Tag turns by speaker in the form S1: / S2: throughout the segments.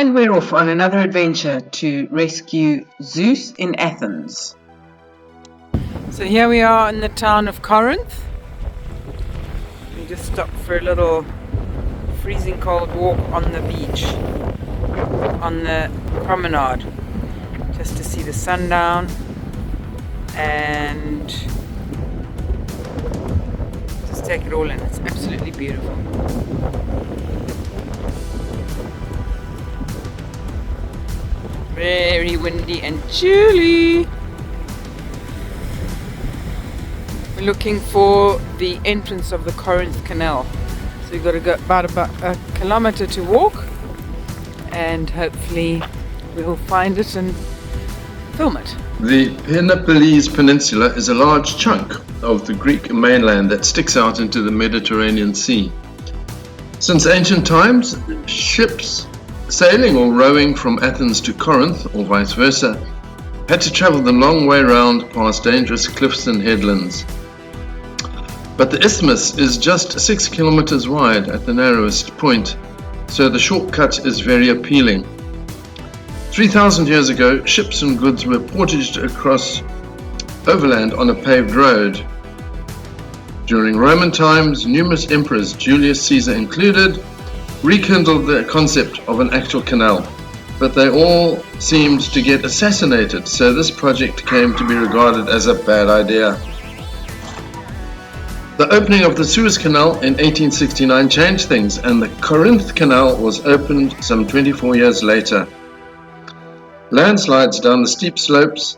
S1: And we're off on another adventure to rescue Zeus in Athens. So here we are in the town of Corinth. We just stopped for a little freezing cold walk on the beach, on the promenade, just to see the sundown and just take it all in. It's absolutely beautiful. Very windy and chilly. We're looking for the entrance of the Corinth Canal. So we've got to go about a kilometer to walk, and hopefully we'll find it and film it.
S2: The Peloponnese Peninsula is a large chunk of the Greek mainland that sticks out into the Mediterranean Sea. Since ancient times, ships sailing or rowing from Athens to Corinth, or vice versa, had to travel the long way round past dangerous cliffs and headlands. But the isthmus is just 6 kilometers wide at the narrowest point, so the shortcut is very appealing. 3,000 years ago, ships and goods were portaged across overland on a paved road. During Roman times, numerous emperors, Julius Caesar included, rekindled the concept of an actual canal, but they all seemed to get assassinated, so this project came to be regarded as a bad idea. The opening of the Suez Canal in 1869 changed things, and the Corinth Canal was opened some 24 years later. Landslides down the steep slopes,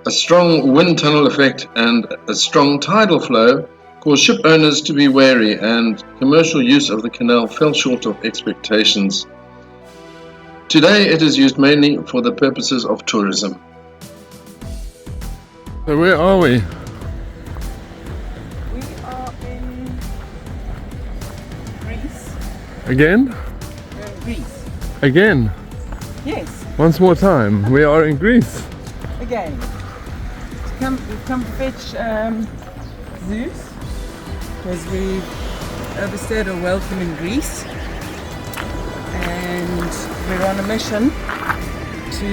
S2: a strong wind tunnel effect, and a strong tidal flow caused ship owners to be wary, and commercial use of the canal fell short of expectations. Today it is used mainly for the purposes of tourism.
S3: So where are we?
S1: We are in Greece.
S3: Again?
S1: We're in Greece.
S3: Again?
S1: Yes,
S3: Once more time. We are in Greece.
S1: again. We've come to fetch Zeus, because we overstayed our welcome in Greece, and we're on a mission to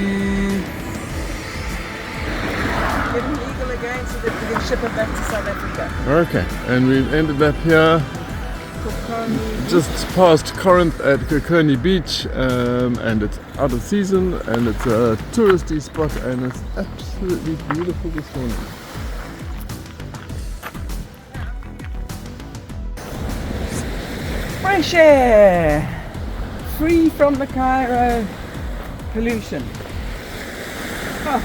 S1: get him legal again so that we can ship him back to South Africa.
S3: Okay, and we've ended up here just past Corinth at Kirkoni Beach, and it's out of season and it's a touristy spot, and it's absolutely beautiful this morning.
S1: Fresh air! Free from the Cairo pollution. Oh.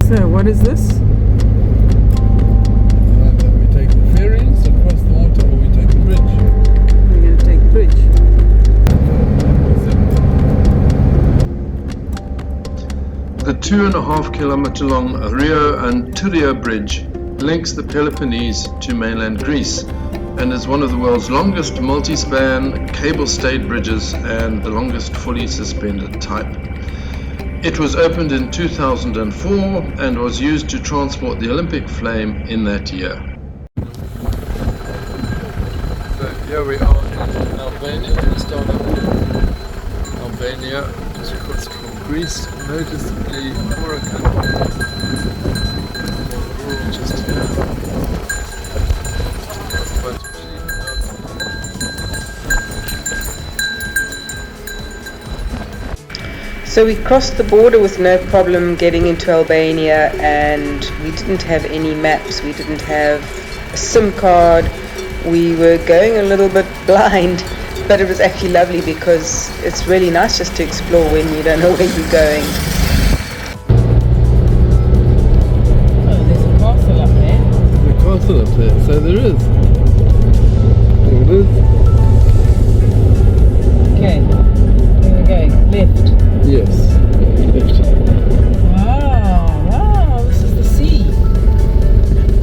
S1: So, what is this?
S3: We take the ferries across the water, or we take the bridge.
S1: We're going to take the bridge.
S2: The 2.5 kilometer long Rio Antirio Bridge links the Peloponnese to mainland Greece and is one of the world's longest multi-span cable-stayed bridges and the longest fully suspended type. It was opened in 2004 and was used to transport the Olympic flame in that year.
S3: So here we are in Albania. We start up in Albania, just across from Greece, noticeably poorer country. Just here.
S1: So we crossed the border with no problem getting into Albania, and we didn't have any maps, we didn't have a SIM card, we were going a little bit blind, but it was actually lovely because it's really nice just to explore when you don't know where you're going. Oh, there's a castle up there.
S3: There's a castle up there, so there is. There it is.
S1: Okay, there we go, left.
S3: Yes.
S1: Wow, this is the sea.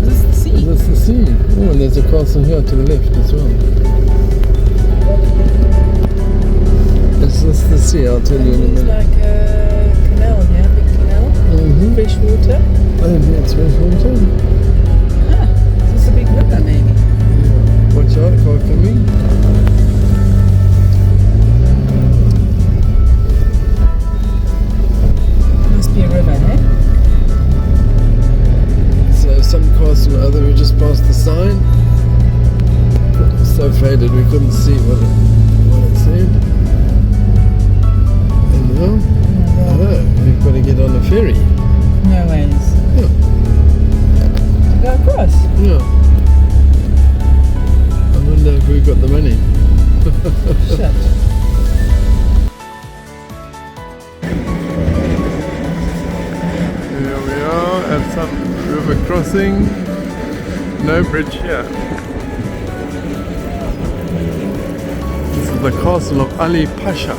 S1: Is this the sea?
S3: That's the sea. Oh, and there's a castle here to the left as well. Is this the sea? I'll tell you in a minute.
S1: It's like a canal here, big canal. Fresh water.
S3: Oh, yeah, it's fresh water.
S1: Ah, is this a big river maybe?
S3: Watch out, car coming.
S1: Must be a river, eh?
S3: So some castle or other, we just passed the sign. So faded we couldn't see what it said. And now, we've got to get on a ferry.
S1: No ways.
S3: Yeah.
S1: To go across?
S3: Yeah. I wonder if we've got the money.
S1: Shit.
S3: Here we are at some river crossing. No bridge here. This is the castle of Ali Pasha.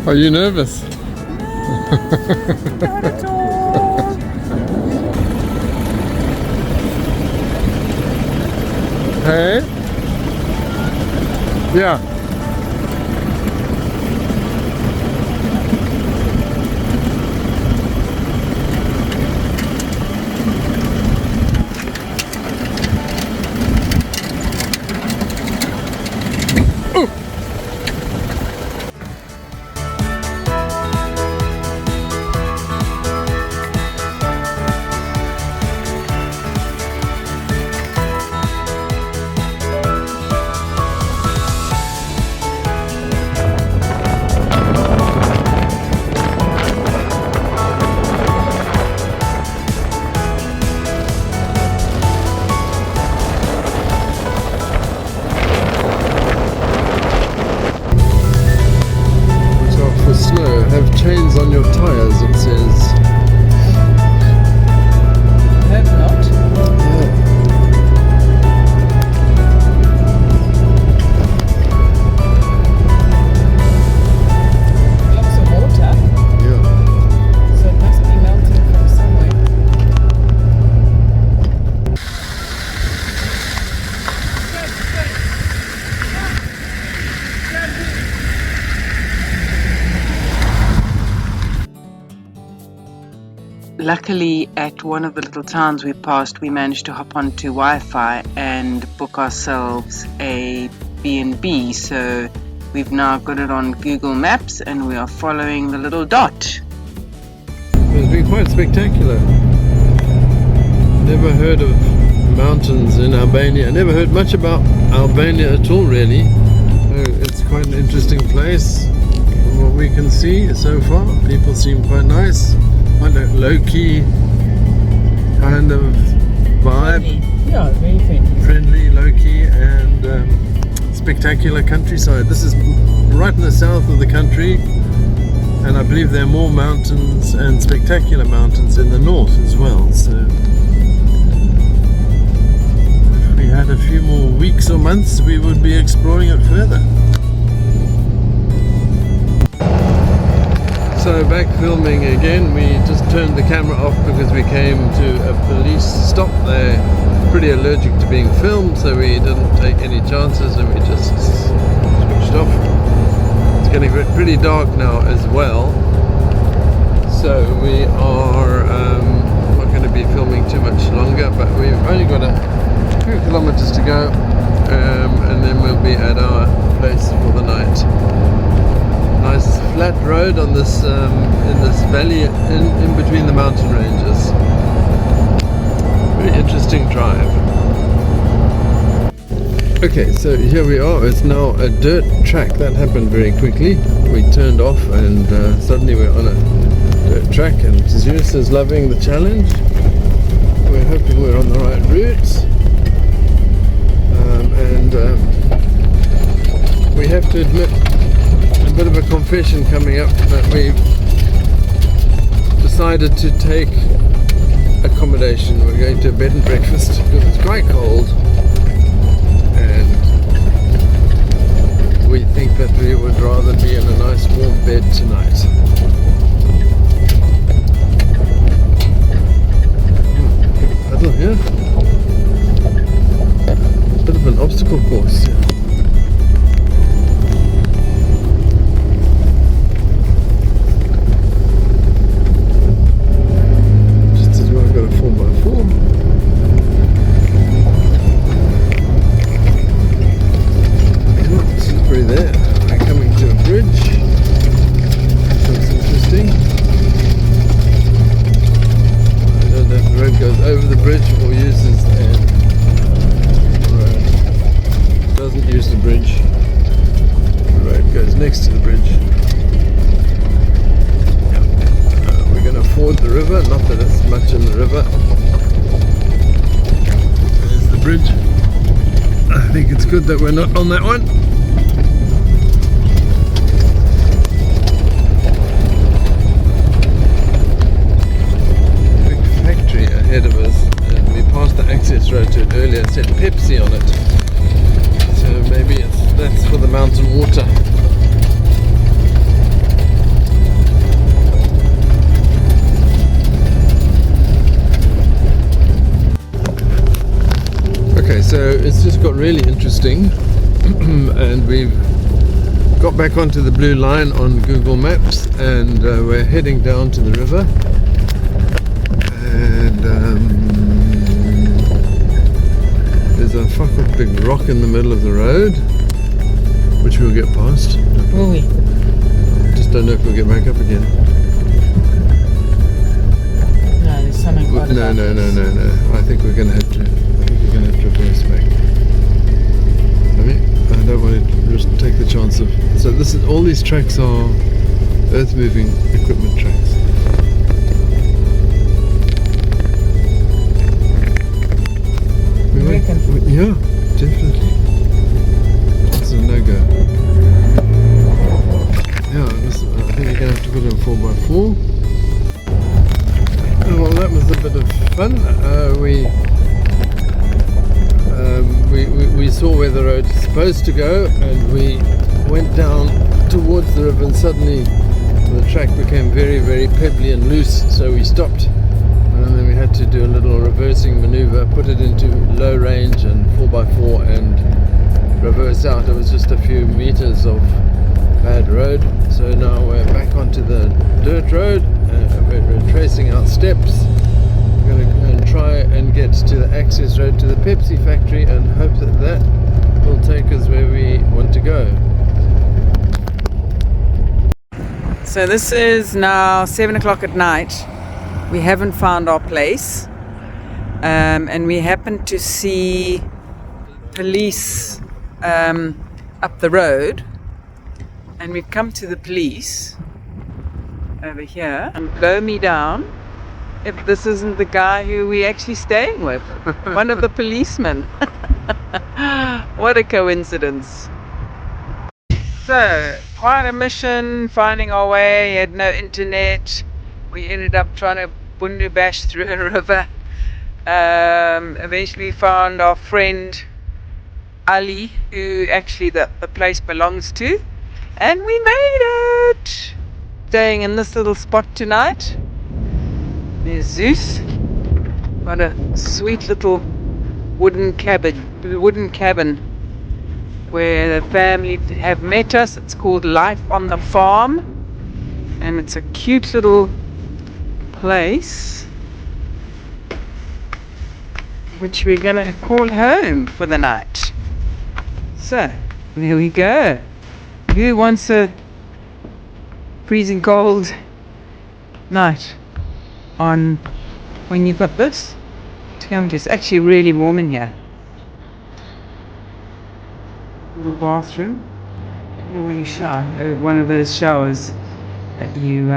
S3: Are you nervous?
S1: Not at all.
S3: Hey? Yeah. Have chains on your tires, it says.
S1: Hope not. Lots of water.
S3: Yeah.
S1: So it must be melting from somewhere. Luckily, at one of the little towns we passed, we managed to hop onto Wi-Fi and book ourselves a B&B. So we've now got it on Google Maps and we are following the little dot.
S3: It's been quite spectacular. Never heard of mountains in Albania. Never heard much about Albania at all, really. It's quite an interesting place. From what we can see so far, people seem quite nice. Quite a low-key kind of vibe.
S1: Yeah, very friendly.
S3: Friendly, low-key, and spectacular countryside. This is right in the south of the country, and I believe there are more mountains and spectacular mountains in the north as well. So if we had a few more weeks or months, we would be exploring it further. So back filming again. We just turned the camera off because we came to a police stop. They're pretty allergic to being filmed, so we didn't take any chances and we just switched off. It's getting pretty dark now as well, so we are not going to be filming too much longer, but we've only got a few kilometers to go, and then we'll be at our place for the night. Nice flat road on this in this valley in between the mountain ranges. Very interesting drive. Okay, so here we are. It's now a dirt track. That happened very quickly. We turned off and suddenly we're on a dirt track, and Zeus is loving the challenge. We're hoping we're on the right route. have to admit, a bit of a confession coming up, that we decided to take accommodation. We're going to a bed and breakfast because it's quite cold, and we think that we would rather be in a nice warm bed tonight. Paddle here. Bit of an obstacle course. Just as well, I've got a 4x4. Slippery there. We're coming to a bridge. Looks interesting. I don't know if the road goes over the bridge or uses the road. It doesn't use the bridge. The road goes next to the bridge. We're going to ford the river, not that it's much in the river. There's the bridge. I think it's good that we're not on that one. Big factory ahead of us, and we passed the access road to it earlier. It said Pepsi on it, so maybe that's for the mountain water. Okay, so it's just got really interesting and we've got back onto the blue line on Google Maps, and we're heading down to the river, and there's a fucking big rock in the middle of the road which we'll get past.
S1: Will we?
S3: Just don't know if we'll get back up again.
S1: No, there's something quite
S3: No. I think we're going to have to reverse back. I don't want to just take the chance of. So all these tracks are earth moving equipment tracks. Yeah, definitely. It's a no-go. Yeah, I think you're going to have to put in a 4x4. Well, that was a bit of fun. We saw where the road is supposed to go, and we went down towards the river, and suddenly the track became very, very pebbly and loose, so we stopped, and then we had to do a little reversing maneuver, put it into low range and 4x4 and reverse out. It was just a few meters of bad road, so now we're back onto the dirt road. We're retracing our steps. We're going to go and try and get to the access road to the Pepsi factory and hope that will take us where we want to go.
S1: So this is now 7 o'clock at night. We haven't found our place, and we happen to see police up the road, and we've come to the police over here and blow me down if this isn't the guy who we're actually staying with. One of the policemen. What a coincidence. So, quite a mission finding our way. Had no internet. We ended up trying to bundu bash through a river. Eventually found our friend Ali, who actually the place belongs to, and we made it. Staying in this little spot tonight. There's Zeus. What a sweet little wooden cabin where the family have met us. It's called Life on the Farm, and it's a cute little place which we're gonna call home for the night. So there we go. Who wants a freezing cold night on when you've got this? It's actually really warm in here. Little bathroom. When you shower, one of those showers that you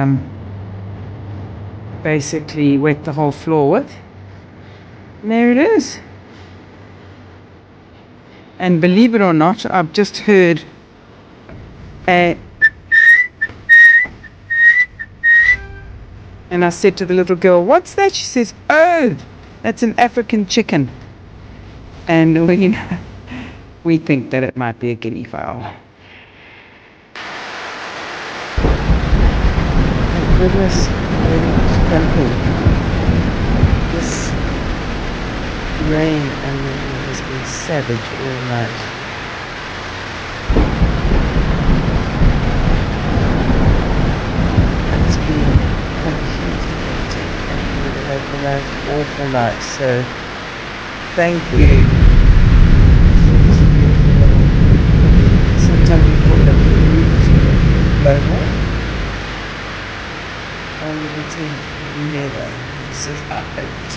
S1: basically wet the whole floor with. And there it is. And believe it or not, I've just heard And I said to the little girl, "What's that?" She says, "Oh, that's an African chicken." And we think that it might be a guinea fowl. Thank goodness we're not camping. This rain and wind has been savage all night. It's been completely hectic and we had the most awful night, so thank you. Sometimes we call it root level. And we never survived.